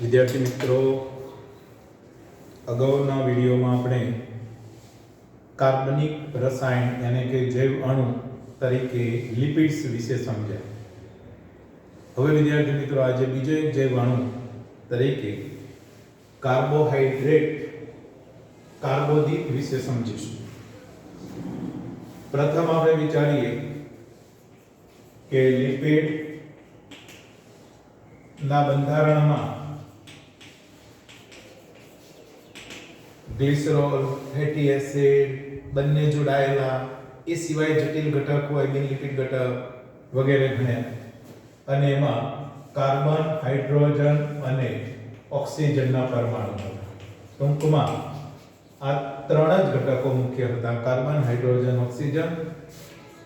વિદ્યાર્થી મિત્રો, અગાઉના વિડીયોમાં આપણે કાર્બનિક રસાયણ એટલે કે જૈવ અણુ તરીકે લિપિડ્સ વિશે સમજ્યા. હવે વિદ્યાર્થી મિત્રો, આજે બીજો એક જૈવ અણુ તરીકે કાર્બોહાઈડ્રેટ કાર્બોદિત વિશે સમજીશું. પ્રથમ આપણે વિચારીએ કે લિપિડ ના બંધારણમાં ગ્લિસરોલ, ફેટી એસિડ બંને જોડાયેલા, એ સિવાય જટિલ ઘટક હોય, બિન લિપિડ ઘટક વગેરે ગણ્યા, અને એમાં કાર્બન, હાઇડ્રોજન અને ઓક્સિજનના પરમાણુ હતા. ટૂંકમાં આ ત્રણ જ ઘટકો મુખ્ય હતા: કાર્બન, હાઇડ્રોજન, ઓક્સિજન.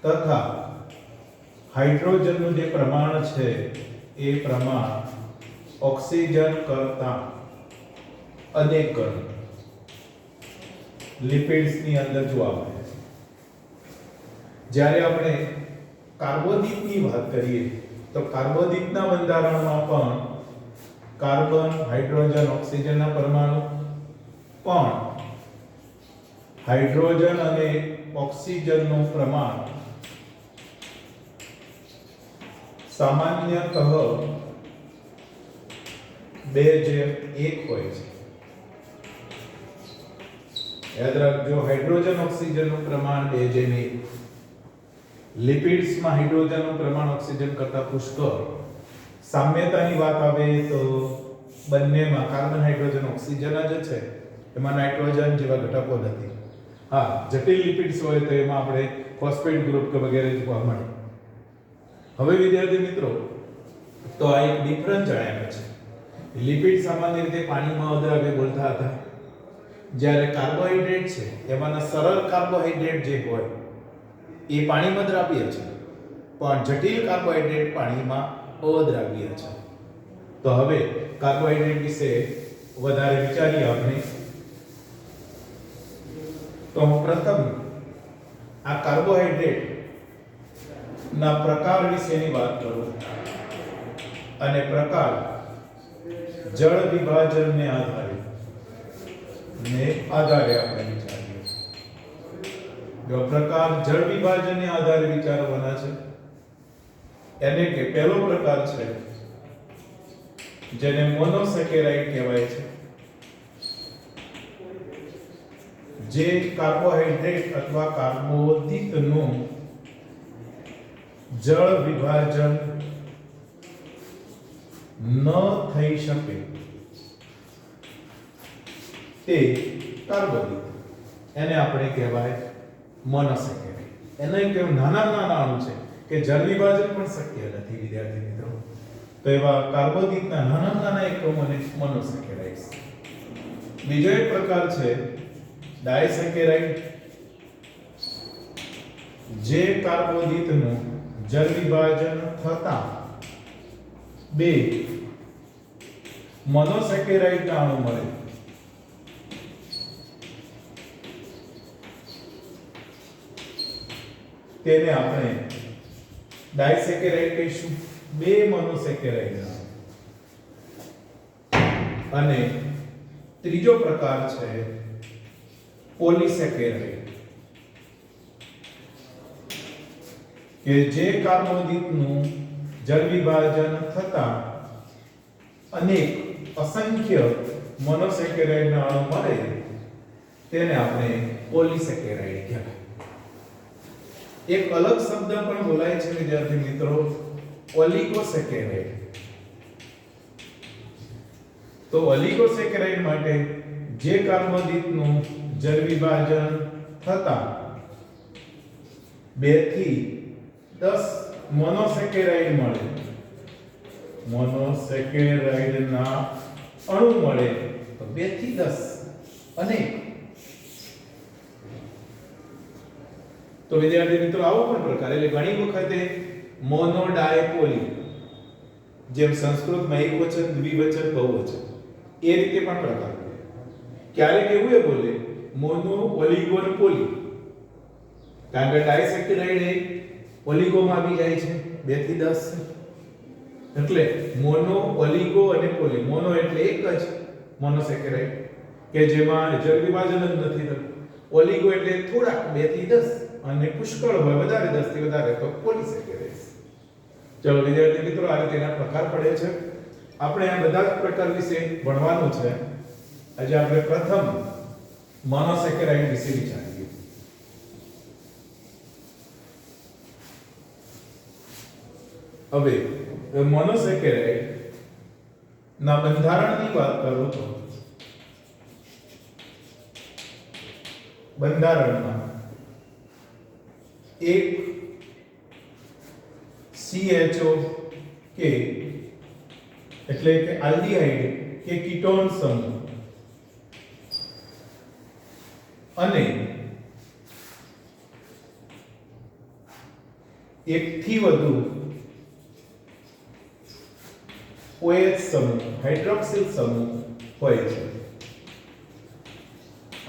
તથા હાઇડ્રોજનનું જે પ્રમાણ છે એ પ્રમાણ ઓક્સિજન કરતા અનેક ગણું લિપિડ્સ ની અંદર જોવા મળે છે. જ્યારે આપણે કાર્બોદિતની વાત કરીએ તો કાર્બોદિતના બંધારણમાં પણ કાર્બન, હાઇડ્રોજન, ઓક્સિજનના પરમાણુ, પણ હાઇડ્રોજન અને ઓક્સિજનનું પ્રમાણ સામાન્યતઃ 2:1 હોય છે. યાદ રાખજો, હાઇડ્રોજન ઓક્સિજનનું પ્રમાણ 2:1. લિપિડ્સમાં હાઇડ્રોજનનું પ્રમાણ ઓક્સિજન કરતા પુષ્કળ. સામ્યતાની વાત આવે તો બંનેમાં કાર્બન, હાઇડ્રોજન, ઓક્સિજન જ છે, એમાં નાઇટ્રોજન જેવા ઘટકો નથી. હા, જટિલ લિપિડ્સ હોય તો એમાં આપણે ફોસ્ફેટ ગ્રુપ કે વગેરે જોવા મળે. હવે વિદ્યાર્થી મિત્રો, તો આ એક ડિફરન્સ જણાવ્યો છે. લિપિડ સામાન્ય રીતે પાણીમાં અદ્રાવ્ય બોલતા હતા, જ્યારે કાર્બોહાઈડ્રેટ છે એમાંના સરળ કાર્બોહાઈડ્રેટ જે હોય એ પાણીમાં દ્રાવ્ય છે, પણ જટિલ કાર્બોહાઈડ્રેટ પાણીમાં અદ્રાવ્ય છે. તો હવે કાર્બોહાઈડ્રેટ વિશે વધારે વિચારીએ આપણે. તો પ્રથમ આ કાર્બોહાઈડ્રેટ ના પ્રકાર વિશેની વાત કરું, અને પ્રકાર જળ વિભાજનને આધારે આપણે વિચારીએ. જો પ્રકાર જળ વિભાજનને આધારે વિચારવાના છે, એટલે કે પહેલો પ્રકાર છે જેને મોનોસેકેરાઇડ કહેવાય છે, જે કાર્બોહાઈડ્રેટ અથવા કાર્બોદિતનું જળ વિભાજન ન થઈ શકે તે કાર્બોદિત, એને આપણે કહેવાય મોનોસેકેરાઇડ. એને કેવું નાના અણુ છે કે જળ વિભાજન પણ શક્ય નથી વિદ્યાર્થી મિત્રો. તો એવા કાર્બોદિતના નાના એકમોને મોનોસેકેરાઇડ્સ. બીજો એક પ્રકાર છે ડાયસેકેરાઇડ, જે કાર્બોદિતનું જળ વિભાજન થતા બે મોનોસેકેરાઇડ અણુ મળે. તેને આપણે ડાયસેકેરાઇડ કહીશું. બે મોનોસેકેરાઇડ. અને ત્રીજો પ્રકાર છે પોલિસેકેરાઇડ, કે જે કાર્બોદિતનું જળ વિભાજન થતા અનેક અસંખ્ય મોનોસેકેરાઇડના અણુ મળે, તેને આપણે પોલિસેકેરાઇડ કહેવાય. એક અલગ શબ્દ પણ બોલાય છે વિદ્યાર્થી મિત્રો, ઓલિગોસેકેરાઇડ. તો ઓલિગોસેકેરાઇડ માટે જે કાર્બોદિતનું જળ વિભાજન થતા 2 થી 10 મોનોસેકેરાઇડ મળે, મોનોસેકેરાઇડના અણુ મળે, તો 2 થી 10 અનેક. તો વિદ્યાર્થી મિત્રો, આવો પણ પ્રકાર, એટલે ઘણી વખતે મોનોડાયપોલી, જેમ સંસ્કૃતમાં એકવચન, દ્વિવચન, બહુવચન, એ રીતે પણ પ્રકાર. ક્યારેક એવું એ બોલે મોનો, ઓલિગો અને પોલી, કારણ કે ડાયસેકેરાઇડ એ ઓલિગોમાં આવી જાય છે, 2 થી 10. એટલે મોનો, ઓલિગો અને પોલી. મોનો એટલે એક જ મોનોસેકેરાઇડ કે જેમાં જળ વિભાજન જ નથી થતું. ઓલિગો એટલે થોડાક 2 થી 10 અને પુષ્કળ હોય વધારે 10 થી વધારે તો પોલીસેકેરાઇડ્સ. ચલો વિદ્યાર્થી મિત્રો, આ રીતે એના પ્રકાર પડે છે. આપણે આ બધા જ પ્રકાર વિશે ભણવાનું છે. આજે આપણે પ્રથમ મોનોસેકેરાઇડ વિશે વિચારીએ. હવે મોનોસેકેરાઇડ ના બંધારણની વાત કરું તો બંધારણમાં એક CHO કે એટલે કે આલ્ડીહાઇડ કે કીટોન સમૂહ અને એકથી વધુ OH સમૂહ, હાઇડ્રોક્સિલ સમૂહ હોય છે.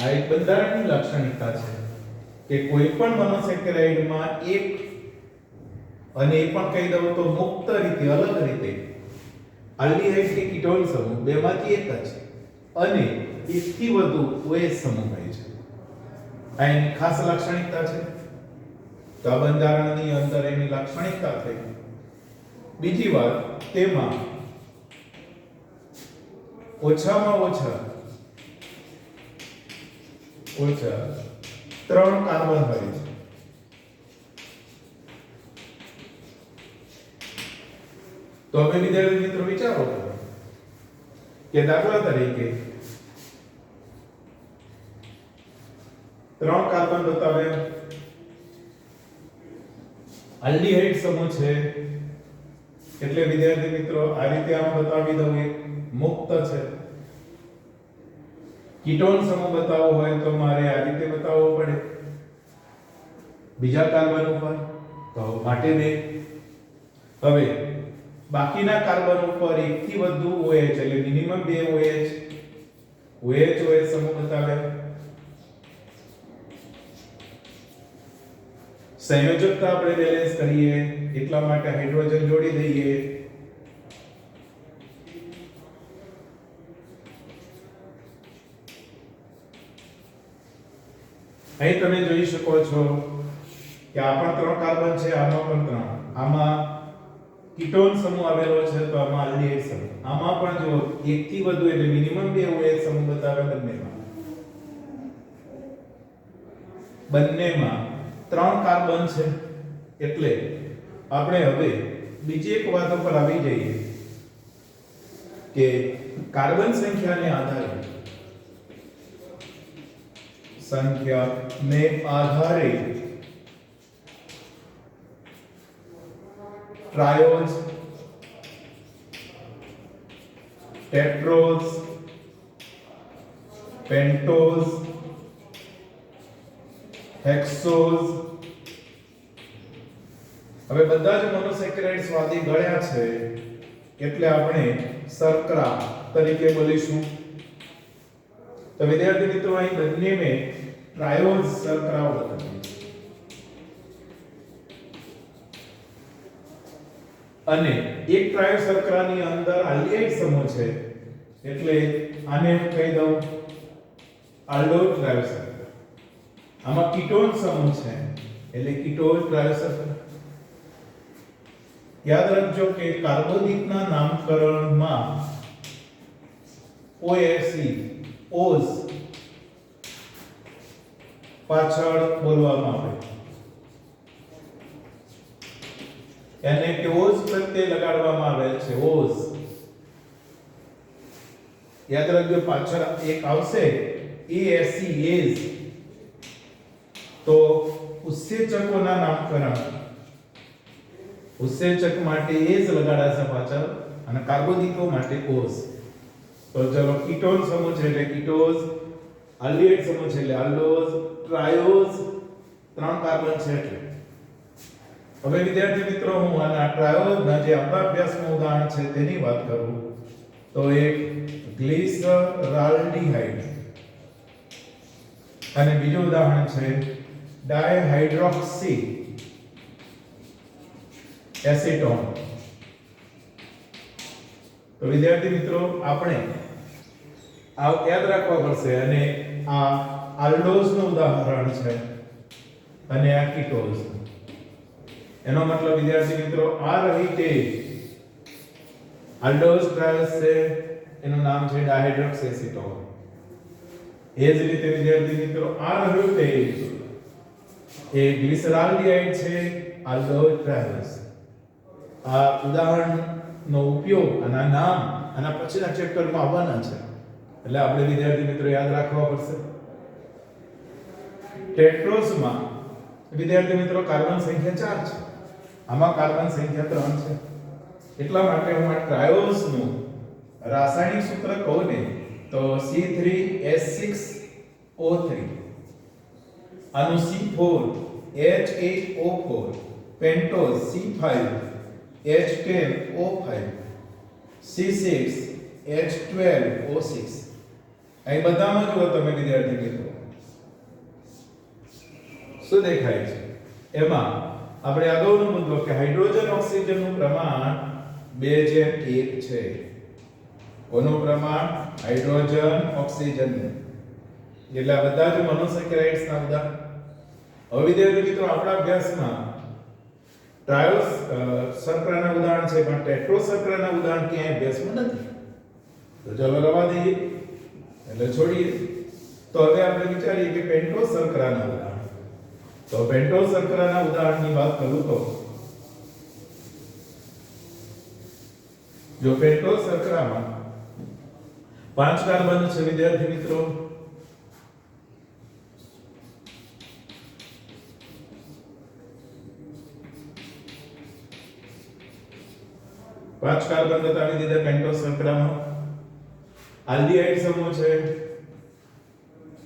આ એક બંધારણની લાક્ષણિકતા છે કે કોઈ પણ મોનોસેકેરાઇડમાં એક, અને એ પણ કહી દઉં તો મુક્ત રીતે, અલગ રીતે આલ્ડીહાઇડ કે કીટોન સમૂહ બેમાંથી એક જ અને એકથી વધુ OH સમૂહ હોય છે. આ એની ખાસ લાક્ષણિકતા છે. તો આ બંધારણની અંદર એની લાક્ષણિકતા થઈ. બીજી વાત, તેમાં ઓછામાં ઓછા 3 કાર્બન હોય છે. તો હવે વિદ્યાર્થી મિત્રો વિચારો કે દાખલા તરીકે 3 કાર્બન બતાવે, આલ્ડીહાઇડ સમૂહ છે એટલે વિદ્યાર્થી મિત્રો આ રીતે આમાં બતાવી દઉં, એક મુક્ત છે. કીટોન સમૂહ બતાવવો હોય તો મારે આ રીતે બતાવવો પડે બીજા કાર્બન ઉપર, તો માટે 2. હવે બાકીના કાર્બન ઉપર એકથી વધુ OH એટલે મિનિમમ 2 OH સમૂહ બતાવે. સંયોજકતા આપણે બેલેન્સ કરીએ એટલા માટે હાઇડ્રોજન જોડી દઈએ. અહીં તમે જોઈ શકો છો કે આ પણ 3 કાર્બન છે, આમાં પણ 3. આમાં કીટોન સમૂહ આવેલો છે તો આમાં આલ્ડીહાઇડ સમૂહ. આમાં પણ જો એકથી વધુ એટલે મિનિમમ 2 OH સમૂહ બતાવે બંનેમાં 3 કાર્બન છે. એટલે આપણે હવે બીજી એક વાત ઉપર આવી જઈએ કે કાર્બન સંખ્યાને આધારે ટ્રાયોઝ, ટેટ્રોઝ, પેન્ટોઝ, હેક્સોઝ, હવે બધા જ મોનોસેકેરાઇડ સ્વાદી ગળ્યા છે એટલે આપણે શર્કરા તરીકે બોલીશું. તો વિદ્યાર્થી મિત્રો અહીં બંને મેં ટ્રાયોઝ શર્કરાઓ બતાવી અને એક ટ્રાયોઝ શર્કરાની અંદર આલ્ડીહાઇડ સમૂહ છે એટલે આને હું કહી દઉં આલ્ડોલ ટ્રાયોઝ શર્કરા. આમાં કીટોન સમૂહ છે એટલે કીટોન ટ્રાયોઝ શર્કરા. યાદ રાખજો કે કાર્બોદિતના નામકરણમાં OS પાછળ બોલવામાં આવે એને કે ઓઝ પ્રત્યે લગાડવામાં આવે છે. ઓઝ યાદ રાખજો, પાછળ એક આવશે ASE તો ઉત્સેચકોના નામકરણ, ઉત્સેચક માટે એઝ લગાડાશે પાછળ અને કાર્બોદિતો માટે ઓઝ. તો ચલો કીટોન સમૂહ છે એટલે કીટોઝ, આલ્ડીહાઇડ સમૂહ છે એટલે આલ્ડોઝ, ટ્રાયોઝ 3 કાર્બન છે એટલે. હવે વિદ્યાર્થી મિત્રો હું આના ટ્રાયોઝના જે આપણા અભ્યાસનું ઉદાહરણ છે તેની વાત કરું તો એક ગ્લિસરાલ્ડીહાઇડ અને બીજું ઉદાહરણ છે ડાયહાઇડ્રોક્સી એસીટોન. તો વિદ્યાર્થી મિત્રો આપણે આ યાદ રાખવા પડશે અને આ આલ્ડોઝ નું ઉદાહરણ છે અને આ કીટોઝ. એનો મતલબ વિદ્યાર્થી મિત્રો આ રહી તે આલ્ડોઝ ટ્રાયોસ છે, એનું નામ છે ડાયહાઇડ્રોક્સેસીટોન. એ જ રીતે વિદ્યાર્થી મિત્રો આ રહ્યું તે એ ગ્લિસરાલ્ડિહાઇડ છે, આલ્ડોઝ ટ્રાયોસ. આ ઉદાહરણનો ઉપયોગ અને આ નામ આના પછીના ચેપ્ટરમાં આવવાના છે, એટલે આપણે વિદ્યાર્થી મિત્રો યાદ રાખવા પડશે. ટેટ્રોસમાં વિદ્યાર્થી મિત્રો કાર્બન સંખ્યા 4 છે, આમાં કાર્બન સંખ્યા 3 છે. એટલા માટે હું આ ટ્રાયોસનું રાસાયણિક સૂત્ર કહું ને તો C3H6O3, આનું C4H8O4, પેન્ટોઝ C5H10O5, C6H12O6. અહીં બધામાં જુઓ તમે વિદ્યાર્થી મિત્રો શું દેખાય છે. એમાં આપણે અગાઉનો મુદ્દો કે હાઇડ્રોજન ઓક્સિજનનું પ્રમાણ 2:1 છે. કોનું પ્રમાણ? હાઇડ્રોજન ઓક્સિજનનું. એટલે આ બધા જ મોનોસેકેરાઇડ્સ ના ઉદાહરણ. હવે વિદ્યાર્થી મિત્રો આપણા અભ્યાસમાં ટ્રાયોસ શર્કરાના ઉદાહરણ છે, પણ ટેટ્રો શર્કરાના ઉદાહરણ ક્યાંય અભ્યાસમાં નથી. તો ચલો રવા દઈએ, એટલે છોડીએ. તો હવે આપણે વિચારીએ કે પેન્ટોઝ શર્કરાના ઉદાહરણ. તો પેન્ટોઝ શર્કરાના ઉદાહરણની વાત કરું તો જો પેન્ટોઝ શર્કરામાં 5 કાર્બન છે વિદ્યાર્થી મિત્રો. પાંચ કાર્બન બતાવી દીધા પેન્ટોઝ શર્કરામાં. આલ્ડીહાઇડ સમૂહ છે,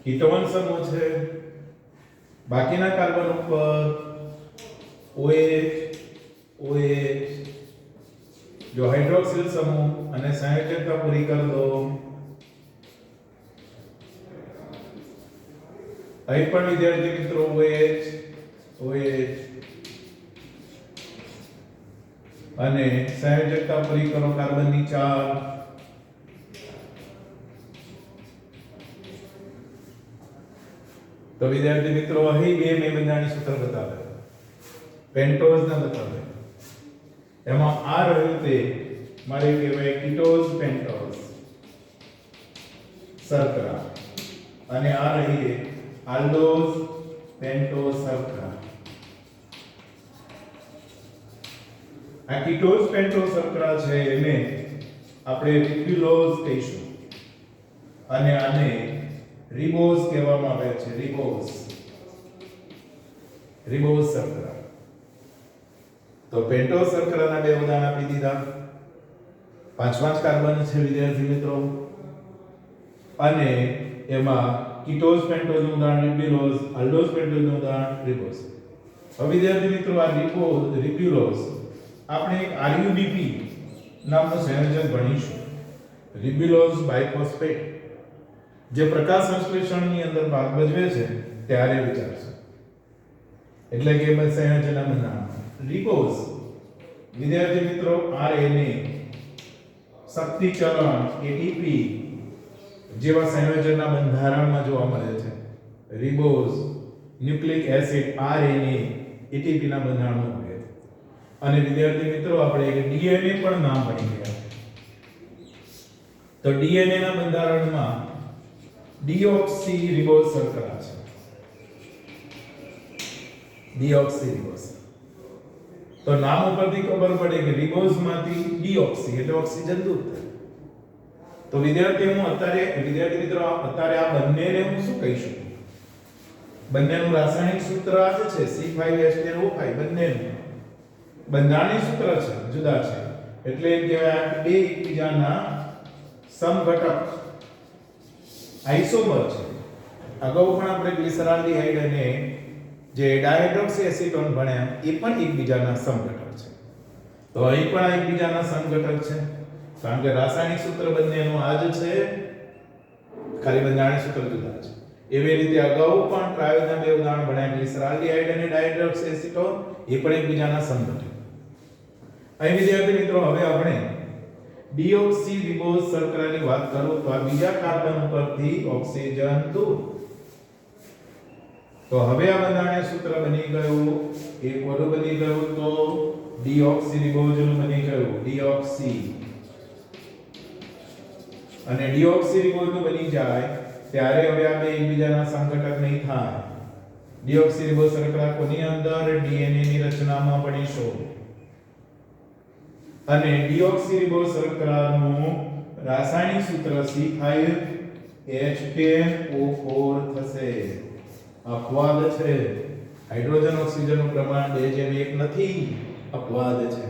કીટોન સમૂહ છે, બાકીના કાર્બન ઉપર OH જો હાઇડ્રોક્સિલ સમૂહ અને સંયોજકતા પૂરી કરી દો. અહીં પણ વિદ્યાર્થી મિત્રો OH અને સંયોજકતા પૂરી કરો કાર્બનની 4. તો વિદ્યાર્થી મિત્રો અહીં બે મેં બંધારણીય સૂત્ર બતાવે, પેન્ટોઝ ના બતાવે. એમાં આ રહ્યું તે મારે કહેવાય કીટોઝ પેન્ટોઝ શર્કરા, અને આ રહી આલ્ડોઝ પેન્ટોઝ શર્કરા. આ કીટોઝ પેન્ટોઝ શર્કરા છે એને આપણે રિબ્યુલોઝ કહીશું, અને આને રિબોઝ કહેવામાં આવે છે. રિબોઝ શર્કરા. તો પેન્ટોઝ શર્કરાના બે ઉદાહરણ આપી દીધા. 5 કાર્બન છે વિદ્યાર્થી મિત્રો, અને એમાં કીટોઝ પેન્ટોઝ નું ઉદાહરણ રિબ્યુલોઝ, આલ્ડોઝ પેન્ટોઝ નું ઉદાહરણ રિબોઝ. હવે વિદ્યાર્થી મિત્રો આ રિબ્યુલોઝ આપણે એક RUBP નામનું સંયોજન ભણીશું. રિબ્યુલોઝ બાયફોસ્ફેટ જે પ્રકાશ સંશ્લેષણની અંદર ભાગ ભજવે છે ત્યારે વિચારશું. એટલે કે બસ સંયોજનના બંધારણ રિબોઝ વિદ્યાર્થી મિત્રો RNA શક્તિચરણ ATP જેવા સંયોજનના બંધારણમાં જોવા મળે છે. Ribose nucleic acid RNA ATP ના બંધારણમાં હોય. અને વિદ્યાર્થી મિત્રો આપણે એક DNA પણ નામ ભણી ગયા. તો DNA ના બંધારણમાં ડીઓક્સી રિબોઝ શર્કરા છે. Deoxy ribose. તો નામ ઉપરથી ખબર પડે કે રિબોઝ માંથી ડીઓક્સી એટલે ઓક્સિજન દૂર થાય. તો વિદ્યાર્થી મિત્રો અત્યારે આ બંનેને હું શું કહી શકું? બંનેનું રાસાયણિક સૂત્ર આ જ છે C5H10O5. બંનેનું બંધારણીય સૂત્ર છે, જુદા છે. એટલે કહેવાય બે એકબીજાના સમઘટક આઇસોમર છે. અગાઉ પણ આપણે ગ્લિસરાલ્ડિહાઇડ અને જે ડાયહાઇડ્રોક્સી એસિટોન ભણ્યા એ પણ એકબીજાના સમઘટક છે. તો અહીં પણ એકબીજાના સમઘટક છે, કારણ કે રાસાયણિક સૂત્ર બંનેનું આ જ છે, ખાલી બંધારણીય સૂત્ર જુદા છે. એવી રીતે અગાઉ પણ ટ્રાયોઝના બે ઉદાહરણ ભણ્યા, ગ્લિસરાલ્ડિહાઇડ અને ડાયહાઇડ્રોક્સી એસિટોન, એ પણ એકબીજાના સમઘટક. અહીં વિદ્યાર્થી મિત્રો હવે આપણે ડીઓક્સી રિબોઝ શર્કરાની વાત કરું તો આ બીજા કાર્બન ઉપરથી ઓક્સિજન દૂર. તો હવે આ બંધારણીય સૂત્ર બની ગયું, એક ઓલું બની ગયું, તો ડીઓક્સી રિબોઝનું બની ગયું ડીઓક્સી. અને ડીઓક્સી રિબોઝનું બની જાય ત્યારે હવે આ બે એકબીજાના સંઘટક નહીં થાય. ડીઓક્સી રિબોઝ શર્કરા કોની અંદર? ડીએનએ ની રચનામાં ભણીશું. અને ડીઓક્સી રિબોઝ શર્કરાનું રાસાયણિક સૂત્ર C5H10O4 થશે. અપવાદ છે, હાઇડ્રોજન ઓક્સિજનનું પ્રમાણ 2:1 નથી, અપવાદ છે.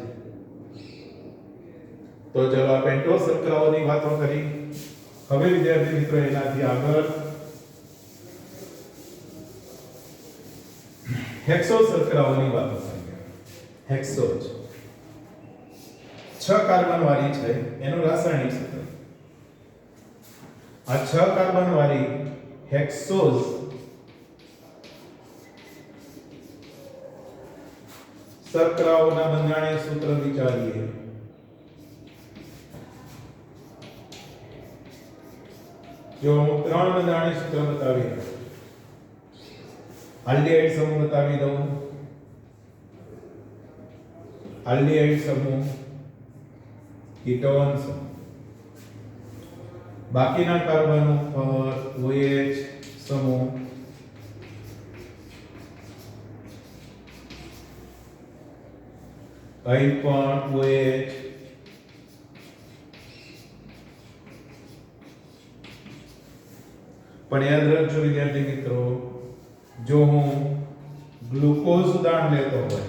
તો ચલો આ પેન્ટોઝ શર્કરાઓની વાતો કરી. હવે વિદ્યાર્થી મિત્રો એનાથી આગળ હેક્સોઝ શર્કરાઓની વાતો કરીએ. હેક્સોઝ 6 કાર્બન વાળી છે, એનું રાસાયણિક સૂત્ર. આ 6 કાર્બન વાળી હેક્સોઝ શર્કરાઓના બંધારણીય સૂત્ર વિચારીએ. જો હું 3 બંધારણીય સૂત્ર બતાવી, આલ્ડીહાઇડ સમૂહ બતાવી દઉં. આલ્ડીહાઇડ સમૂહ, કીટોન સમૂહ, બાકીના કાર્બન ઉપર OH સમૂહ, અહીં પણ OH, પણ યાદ રાખજો વિદ્યાર્થી મિત્રો, જો હું ગ્લુકોઝ ઉદાહરણ લેતો હોય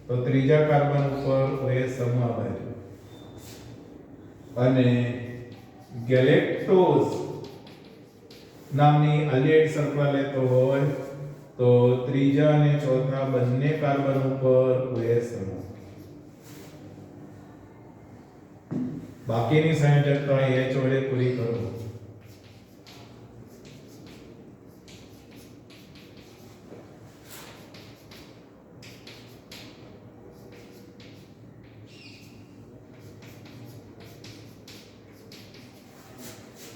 તો ત્રીજા કાર્બન ઉપર OH સમૂહ આવે છે, અને ગેલેક્ટોઝ નામની આલ્ડીહાઇડ શર્કરા લેતો હોય તો ત્રીજા અને ચોથા બંને કાર્બન ઉપર OH સમૂહ. બાકીની સંયોજકતા H વડે પૂરી કરો.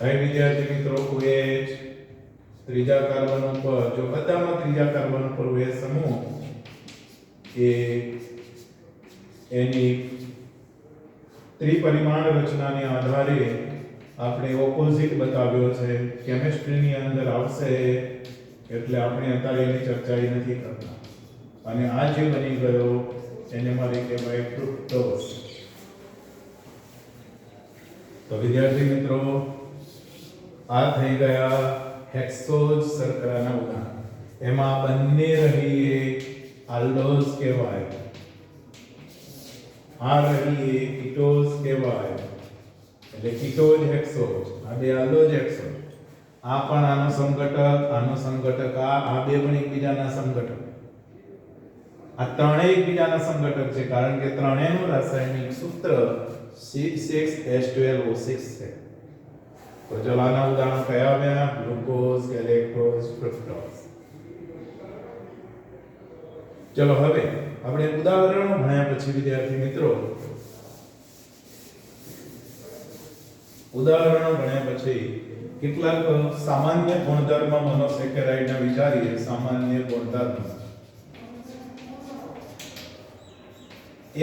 અહીં વિદ્યાર્થી મિત્રો OH ત્રીજા કાર્બન ઉપર, જો બધામાં ત્રીજા કાર્બન ઉપર OH સમૂહ એ એની ત્રિપરિમાણ રચનાને આધારે આપણે ઓપોઝિટ બતાવ્યો છે. કેમિસ્ટ્રીની અંદર આવશે એટલે આપણે અત્યારે એની ચર્ચા નથી કરતા. અને આ જે બની ગયો એને મારે કહેવાય ફ્રુક્ટોઝ. તો વિદ્યાર્થી મિત્રો આ થઈ ગયા હેક્સોઝ શર્કરાના ઉદાહરણ. એમાં બંને રહી એક આલ્ડોઝ કહેવાય, આ રહી એક કીટોઝ કહેવાય, એટલે કીટોઝ હેક્સોઝ. આ બે આલ્ડોઝ હેક્સોઝ. આ પણ આનો સંઘટક, આનો સંઘટક, આ બે પણ એકબીજાના સંઘટક. આ ત્રણેય એકબીજાના સંઘટક છે, કારણ કે ત્રણેયનું રાસાયણિક સૂત્ર C6H12O6 છે. તો ચલો આના ઉદાહરણ કયા આવ્યા? Glucose, galactose, fructose. ચલો હવે આપણે ઉદાહરણો ભણ્યા પછી વિદ્યાર્થી મિત્રો, ઉદાહરણો ભણ્યા પછી કેટલાક સામાન્ય ગુણધર્મ મોનોસેકેરાઇડના વિચારીએ. સામાન્ય ગુણધર્મ,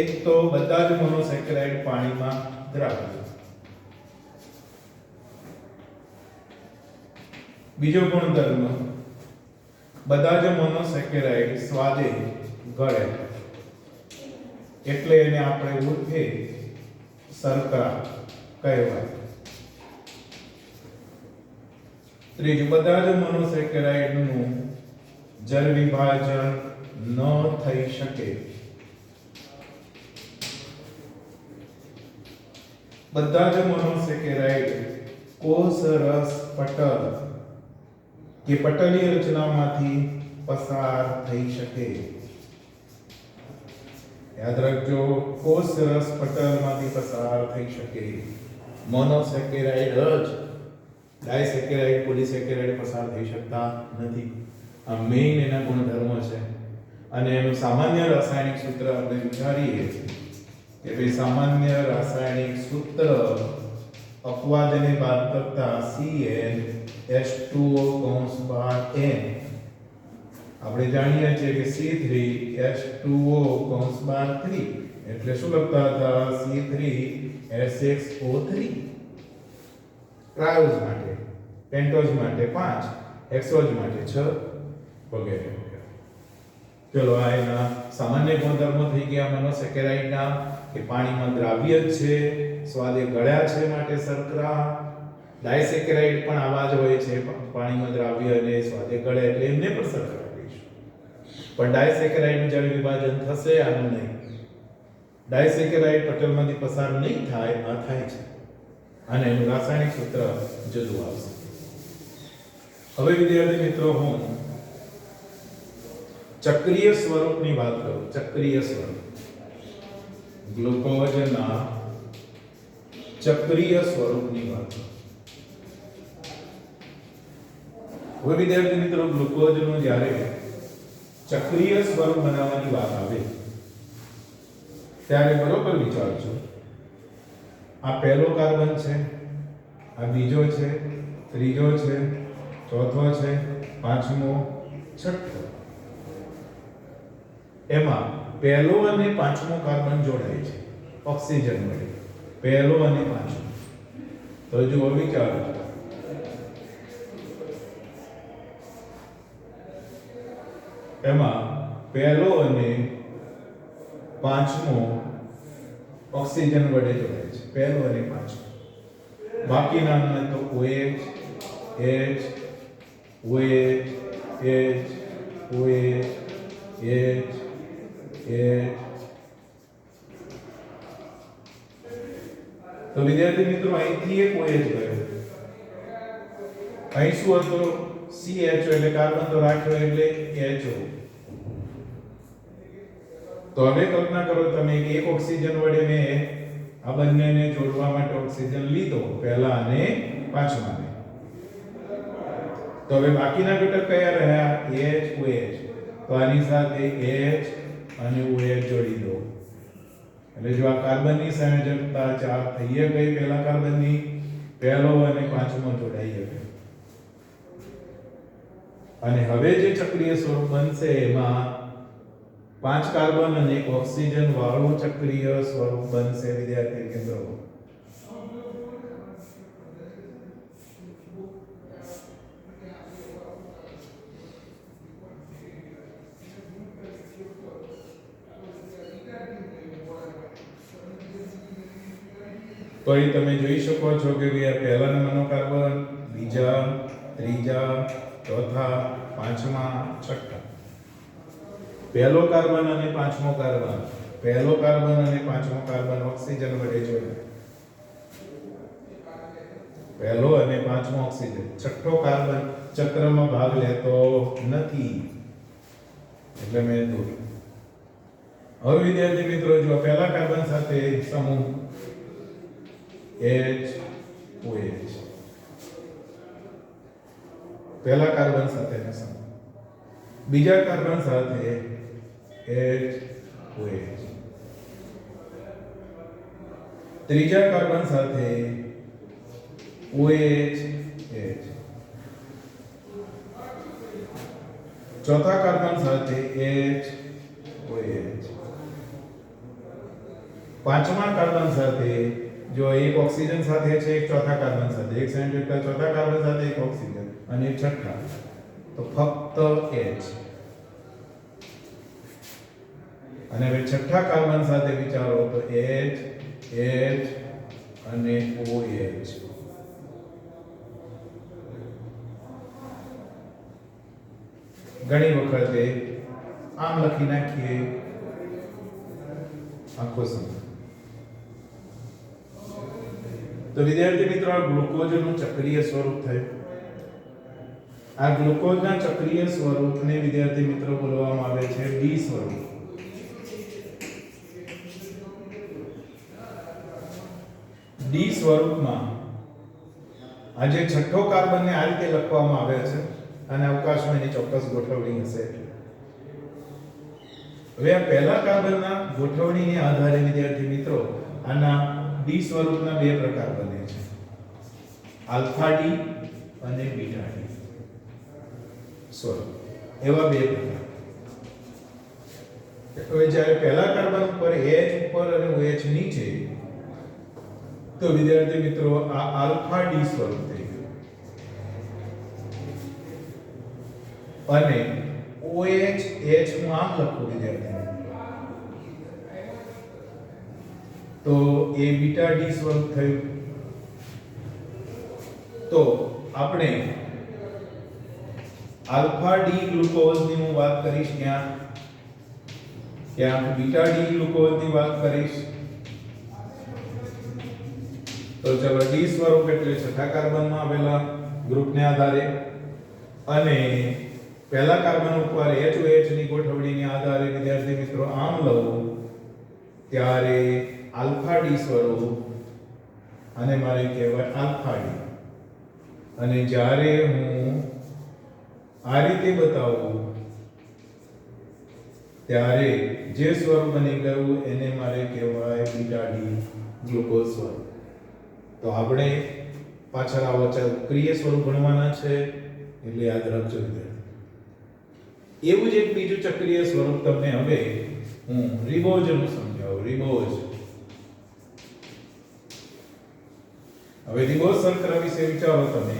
એક તો બધા જ મોનોસેકેરાઇડ પાણીમાં દ્રાવ્ય. બીજો ગુણધર્મ, બધા જ મોનોસેકેરાઇડ સ્વાદે ગળે, એટલે એને આપણે ઉર્ફે શર્કરા કહેવાય. ત્રીજું, બધા જ મોનોસેકેરાઇડનું જળ વિભાજન ન થઈ શકે. બધા જ મોનોસેકેરાઇડ કોષરસ પટલ કે પટલીય રચનામાંથી પસાર થઈ શકે. યાદ રાખજો, કોષરસ પટલમાંથી પસાર થઈ શકે. મોનોસેકેરાઇડ જ ડાયસેકેરાઇડ, પોલીસેકેરાઇડ પસાર થઈ શકતા નથી. આ મેઇન એના ગુણધર્મો છે. અને એનું સામાન્ય રાસાયણિક સૂત્ર આપણે વિચારીએ કે ભાઈ સામાન્ય રાસાયણિક સૂત્ર અપવાદને બાદ કરતા CnH2O કૌંસ બાર n આપણે જાણીએ છીએ કે C3H2O કૌંસ બાર 3 એટલે શું લખતા હતા C3H6O3 ક્રાયોઝ માટે, પેન્ટોઝ માટે 5, હેક્સોઝ માટે 6 વગેરે. ચલો આ એના સામાન્ય ગુણધર્મો થઈ ગયા મોનોસેકેરાઇડના કે પાણીમાં દ્રાવ્ય જ છે, સ્વાદે ગળ્યા છે માટે શર્કરા. ડાયસેકેરાઇડ પણ આવા જ હોય છે, પાણીમાં દ્રાવ્ય અને સ્વાદે ગળે એટલે એમને પણ શર્કરા કહીશું. પણ ડાયસેકેરાઇડનું જ્યારે વિભાજન થશે આનું નહીં, ડાયસેકેરાઇડ પટલમાંથી પસાર નહીં થાય, આ થાય છે અને એનું રાસાયણિક સૂત્ર જુદું આવશે. હવે વિદ્યાર્થી મિત્રો હું ચક્રીય સ્વરૂપની વાત કરું. ચક્રીય સ્વરૂપ, ગ્લુકોઝના ચક્રીય સ્વરૂપની વાત. હવે વિદ્યાર્થી મિત્રો ગ્લુકોઝનું જ્યારે ચક્રીય સ્વરૂપ બનાવવાની વાત આવે ત્યારે બરોબર વિચારજો. આ પહેલો કાર્બન છે, આ બીજો છે, ત્રીજો છે, ચોથો છે, પાંચમો, છઠ્ઠો. એમાં પહેલો અને પાંચમો કાર્બન જોડાય છે ઓક્સિજન વડે. પહેલો અને પાંચમો. તો જુઓ વિચારો, એમાં પહેલો અને પાંચમો ઓક્સિજન વડે જોડાય છે, પહેલો અને પાંચમો. બાકીના તો OH, H, OH, H, OH, H, તો વિદ્યાર્થી મિત્રો અહીંથી એક OH ગયો, અહીં શું હતો CHO એટલે કાર્બન તો રાખ્યો એટલે HO. તો હવે કલ્પના કરો તમે કે એક ઓક્સિજન વડે મેં આ બંનેને જોડવા માટે ઓક્સિજન લીધો, પહેલા અને પાંચમાને. તો હવે બાકીના ઘટક કયા રહ્યા? H, OH. તો આની સાથે H અને OH જોડી દો એટલે જો આ કાર્બનની સંયોજકતા 4 થઈ ગઈ. પહેલા કાર્બનની પહેલો અને પાંચમો જોડાઈ ગયો અને હવે જે ચક્રીય સ્વરૂપ બનશે એમાં 5 કાર્બન અને 1 ઓક્સિજન વાળું ચક્રીય સ્વરૂપ બનશે. વિદ્યાર્થી મિત્રો તો અહીં તમે જોઈ શકો છો કે પહેલા નંબરનો કાર્બન, બીજા, ત્રીજા, ચોથા, પાંચમા, છઠ્ઠા. પહેલો કાર્બન અને પાંચમો કાર્બન, પહેલો કાર્બન અને પાંચમો કાર્બન ઓક્સિજન વડે જોડાય. પહેલો અને પાંચમો ઓક્સિજન. છઠ્ઠો કાર્બન ચક્રમાં ભાગ લેતો નથી એટલે મેં દોર્યું. હવે વિદ્યાર્થી મિત્રો જો પહેલા કાર્બન સાથે સમૂહ HOH, પહેલા કાર્બન સાથેનો સમૂહ, બીજા કાર્બન સાથે HOH, ત્રીજા કાર્બન સાથે OH, ચોથા કાર્બન સાથે HOH, પાંચમા કાર્બન સાથે જો એક ઓક્સિજન સાથે છે, એક ચોથા કાર્બન સાથે, એક સંયોજકતા ચોથા કાર્બન સાથે, એક ઓક્સિજન અને એક છઠ્ઠા, તો ફક્ત H. અને હવે છઠ્ઠા કાર્બન સાથે વિચારો તો H, H અને OH. ઘણી વખતે આમ લખી નાખીએ આખો સમય. તો વિદ્યાર્થી મિત્રો આ ગ્લુકોઝનું ચક્રીય સ્વરૂપ થયું. આ ગ્લુકોઝના ચક્રીય સ્વરૂપને વિદ્યાર્થી મિત્રો બોલવામાં આવે છે ડી સ્વરૂપ. ડી સ્વરૂપમાં આજે છઠ્ઠો કાર્બનને આ રીતે લખવામાં આવે છે અને અવકાશમાં એની ચોક્કસ ગોઠવણી હશે. હવે આ પહેલા કાર્બનના ગોઠવણીને આધારે વિદ્યાર્થી મિત્રો આના ડી સ્વરૂપના બે પ્રકાર બને છે, આલ્ફા ડી અને બીટા ડી સ્વરૂપ, એવા બે પ્રકાર. હવે જ્યારે પહેલા કાર્બન ઉપર H ઉપર અને OH નીચે, તો વિદ્યાર્થી મિત્રો આ આલ્ફા ડી સ્વરૂપ થઈ ગયું અને OH H હું આમ લખું વિદ્યાર્થી, તો એ બીટા ડી સ્વરૂપ થયું. તો આપણે આલ્ફા ડી ગ્લુકોઝ ની હું વાત કરીશ, ક્યાં બીટા ડી ગ્લુકોઝ ની વાત કરીશ. તો ચલો ડી સ્વરૂપ એટલે છઠ્ઠા કાર્બનમાં આવેલા ગ્રુપને આધારે, અને પહેલા કાર્બન ઉપર HOH ની ગોઠવણીને આધારે વિદ્યાર્થી મિત્રો આમ લઉં ત્યારે આલ્ફા ડી સ્વરૂપ, અને મારે કહેવાય આલ્ફા ડી. અને જ્યારે હું આ રીતે બતાવું ત્યારે જે સ્વરૂપ બની ગયું એને મારે કહેવાય બીટા ડી ગ્લુકોઝ સ્વરૂપ. તો આપણે પાછળ આવો ચક્રીય સ્વરૂપ ભણવાના છે એટલે યાદ રાખજો વિદ્યાર્થી. એવું જ એક બીજું ચક્રીય સ્વરૂપ તમને હવે હું રિબોઝનું સમજાવું. રિબોઝ. હવે રિબોઝ શર્કરા વિશે વિચારો તમે.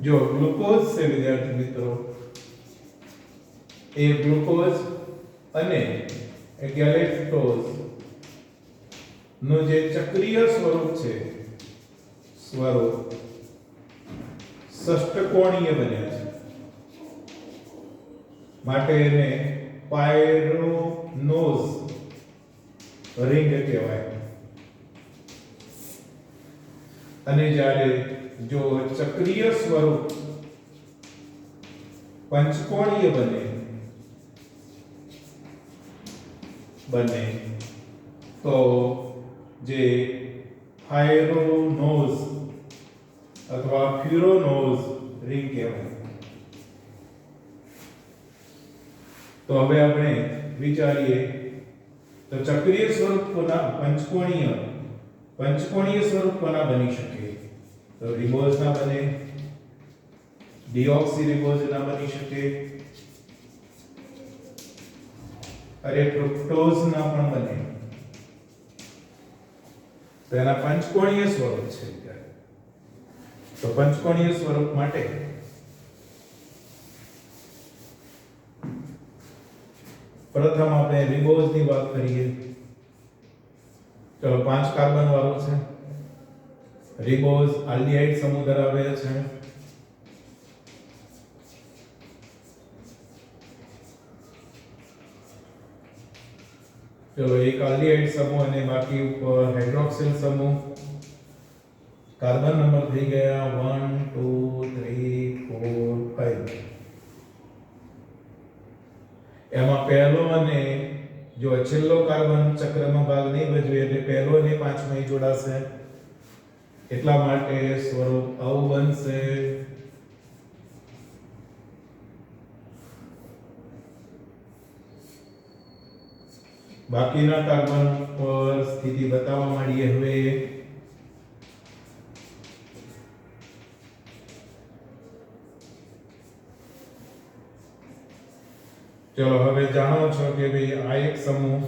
જો ગ્લુકોઝ છે વિદ્યાર્થી મિત્રો, એ ગ્લુકોઝ અને ગેલેક્ટોઝ નું જે ચક્રીય સ્વરૂપ છે, સ્વરૂપ ષષ્ઠકોણીય બન્યા છે, માટે એને પાયરોનોઝ રિંગ કહેવાય. અને જ્યારે જો ચક્રીય સ્વરૂપ પંચકોણીય બને તો જે ફાયરોનોઝ અથવા ફ્યુરોનોઝ રિંગ કહેવાય. તો હવે આપણે વિચારીએ તો ચક્રીય સ્વરૂપ કોના, પંચકોણીય સ્વરૂપ કોના બની શકે? તો રિબોઝ ના બને, ડીઓક્સી રિબોઝ ના બની શકે, અરે ફ્રુક્ટોઝ ના પણ બને. તો એના પંચકોણીય સ્વરૂપ છે. તો પંચકોણીય સ્વરૂપ માટે પ્રથમ આપણે રિબોઝ ની વાત કરીએ. ચલો 5 કાર્બન વાળો છે. રિબોઝ આલ્ડિહાઇડ સમૂહ ધરાવે છે. ચલો એક આલ્ડિહાઇડ સમૂહ અને બાકી ઉપર હાઇડ્રોક્સિલ સમૂહ. કાર્બન નંબર થઈ ગયા 1 2 3 4 5. એમાં પહેલો અને જો છેલ્લો કાર્બન ચક્રમાં ભાગ નહીં ભજવે એટલે પહેલો અને પાંચમો જોડાશે, એટલા માટે સ્વરૂપ આવું બનશે. બાકીના કાર્બન પર સ્થિતિ બતાવવા માંડીએ. હવે ચલો હવે જાણો છો કે ભાઈ આ એક સમૂહ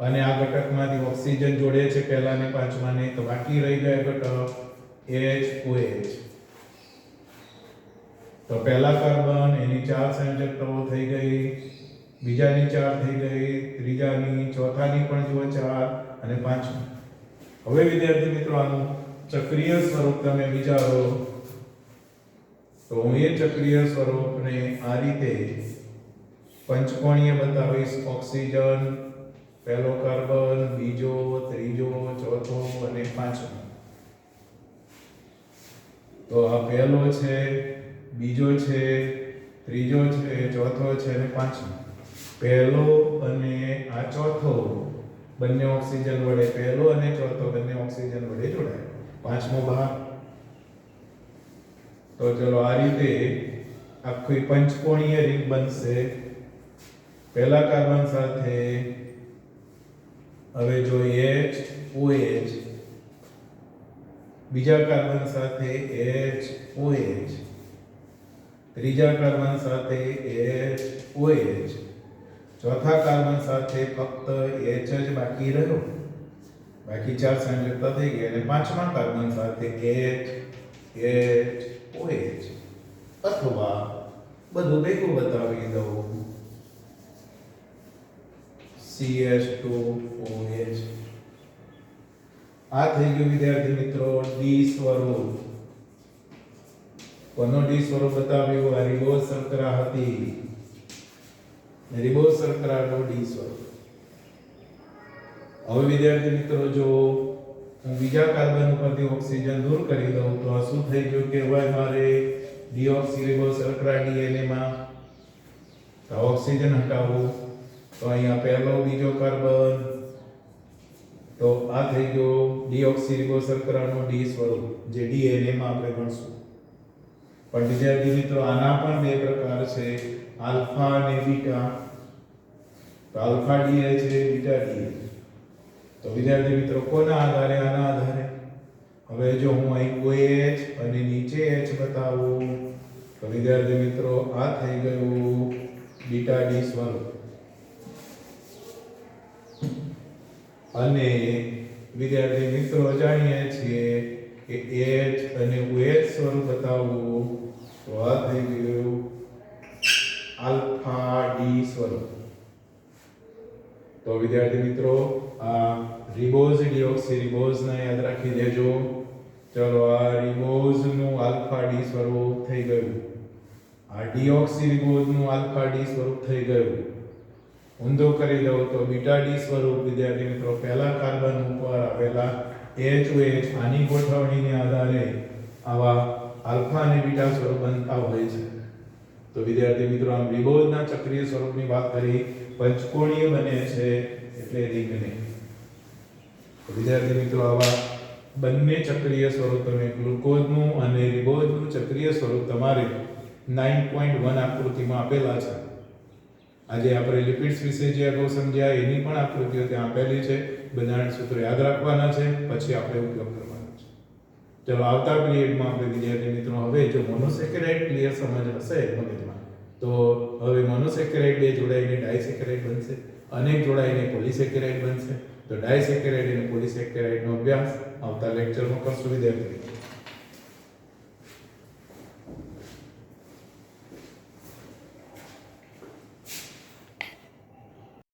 અને આ ઘટકમાંથી ઓક્સિજન જોડે છે પહેલા ને પાંચમા ને, તો બાકી રહી ગયા ઘટક HOH. તો પહેલા કાર્બન એની 4 સંયોજકતાઓ થઈ ગઈ, બીજાની 4 થઈ ગઈ, ત્રીજાની, ચોથાની પણ જુઓ 4 અને પાંચમી. હવે વિદ્યાર્થી મિત્રો આનું ચક્રીય સ્વરૂપ તમે વિચારો તો હું એ ચક્રીય સ્વરૂપને આ રીતે પંચકોણીય બતાવીશ. ઓક્સિજન, પહેલો કાર્બન, બીજો, ત્રીજો, ચોથો અને પાંચમો. તો આ પહેલો છે, બીજો છે, ત્રીજો છે, ચોથો છે અને પાંચમો. પહેલો અને આ ચોથો બંને ઓક્સિજન વડે, પહેલો અને ચોથો બંને ઓક્સિજન વડે જોડાય. પાંચમો ભાગ. તો ચલો આ રીતે આખી પંચકોણીય રિંગ બનશે. પહેલા કાર્બન સાથે હવે જો HOH, બીજા કાર્બન સાથે HOH, ત્રીજા કાર્બન સાથે HOH, ચોથા કાર્બન સાથે ફક્ત H જ બાકી રહ્યો, બાકી ચાર સંયોજકતા થઈ ગયા. અને પાંચમા કાર્બન સાથે HOH, અથવા બધું ભેગું બતાવી દઉં CH2OH. આ થઈ ગયું વિદ્યાર્થી મિત્રો ડી સ્વરૂપ. કોનો ડી સ્વરૂપ બતાવ્યું? આ રિબોઝ શર્કરા હતી. રિબોઝ શર્કરાનો ડી સ્વરૂપ. હવે વિદ્યાર્થી મિત્રો જો હું બીજા કાર્બન ઉપરથી ઓક્સિજન દૂર કરી દઉં તો આ શું થઈ ગયું કહેવાય મારે? ડીઓક્સીરિબોઝ શર્કરા DNA માં. તો ઓક્સિજન હટાવો તો અહીંયા પહેલો બીજો કાર્બન, તો આ થઈ ગયો ડીઓક્સીરિબોઝ શર્કરાનો ડી સ્વરૂપ જે DNA માં આપણે ગણશું. પણ વિદ્યાર્થી મિત્રો આના પણ બે પ્રકાર છે, આલ્ફા અને બીટા. તો આલ્ફા DH છે, બીટા DH. તો વિદ્યાર્થી મિત્રો કોના આધારે? આના આધારે. હવે જો હું અહીં OH અને નીચે H બતાવું તો વિદ્યાર્થી મિત્રો આ થઈ ગયું બીટા D સ્વરૂપ. અને વિદ્યાર્થી મિત્રો જાણીએ છીએ કે H અને OH સ્વરૂપ બતાવવું તો આ થઈ ગયું આલ્ફા D સ્વરૂપ. તો વિદ્યાર્થી મિત્રો આ રિબોઝ ડીઓક્સીરિબોઝ ને યાદ રાખી દેજો. ચલો આ રિબોઝ નું આલ્ફા ડી સ્વરૂપ થઈ ગયું, આ ડીઓક્સીરિબોઝ નું આલ્ફા ડી સ્વરૂપ થઈ ગયું. ઊંધો કરી દઉં તો બીટા ડી સ્વરૂપ. વિદ્યાર્થી મિત્રો પહેલા કાર્બન ઉપર આવેલા HOH આની ગોઠવણીને આધારે આવા આલ્ફા અને બીટા સ્વરૂપ બનતા હોય છે. તો વિદ્યાર્થી મિત્રો આમ રિબોઝના ચક્રીય સ્વરૂપની વાત કરી, પંચકોણીય બને છે એટલે રિંગ નહીં. વિદ્યાર્થી મિત્રો આવા બંને ચક્રીય સ્વરૂપ તમે ગ્લુકોઝનું અને રિબોઝનું ચક્રીય સ્વરૂપ તમારે 9.1 આકૃતિમાં આપેલા છે. આજે આપણે લિપિડ્સ વિશે જે અગાઉ સમજ્યા એની પણ આકૃતિઓ ત્યાં આપેલી છે. બંધારણ સૂત્રો યાદ રાખવાના છે, પછી આપણે ઉપયોગ કરવાનો છે. ચલો આવતા પિરિયડમાં આપણે વિદ્યાર્થી મિત્રો હવે જો મોનોસેકેરાઇડ ક્લિયર સમજ હશે મગજમાં તો હવે મોનોસેકેરાઇડ બે જોડાઈને ડાયસેકેરાઇડ બનશે, અનેક જોડાઈને પોલીસેકેરાઇડ બનશે. તો ડાયસેકેરાઇડ અને પોલીસેકેરાઇડનો અભ્યાસ આવતા લેક્ચરમાં કરશું વિદ્યાર્થી.